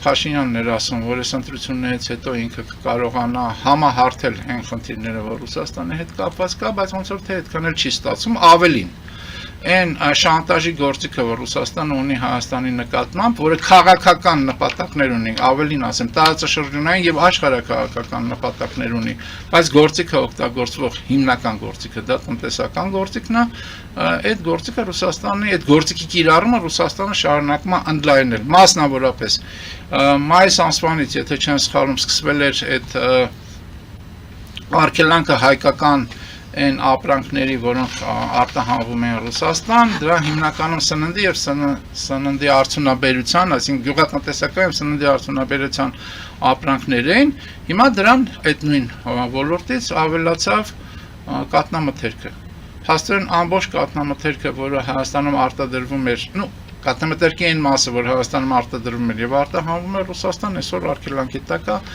Փաշինյանն էր ասում, որ այս ընտրություններից հետո ինքը կարողանա համահարթել այն խնդիրները, որ Ռուսաստանի հետ կապված կա, բայց ոնց որ թե այդքան էլ չի ստացվում, ավելին այն շանտաժի գործիքը, որ Ռուսաստանը ունի Հայաստանի նկատմամբ, որը քաղաքական նպատակներ ունի, ավելին ասեմ, տարածաշրջանային եւ աշխարհաքաղաքական նպատակներ ունի, բայց գործիքը օգտագործվող հիմնական գործիքը դա տնտեսական գործիքն է, այդ գործիքը Ռուսաստանի, այդ գործիքի կիրառումը Ռուսաստանը շարունակում է ընդլայնել, մասնավորապես մայիս ամսվանից, եթե չեմ սխալվում, սկսվել էր այդ արգելանքը հայկական այն ապրանքների, որոնք արտահանվում են Ռուսաստան, դրա հիմնականում սննդի եւ սննդի արդյունաբերության, այսինքն գյուղատնտեսական եւ սննդի արդյունաբերության ապրանքներ էին, հիմա դրան այդ նույն ոլորտից ավելացավ կաթնամթերքը։ Փաստորեն ամբողջ կաթնամթերքը, որը Հայաստանում արտադրվում էր, կաթնամթերքի այն մասը, որ Հայաստանում արտադրվում էր եւ արտահանվում էր Ռուսաստան, այսօր արգելանքի տակ է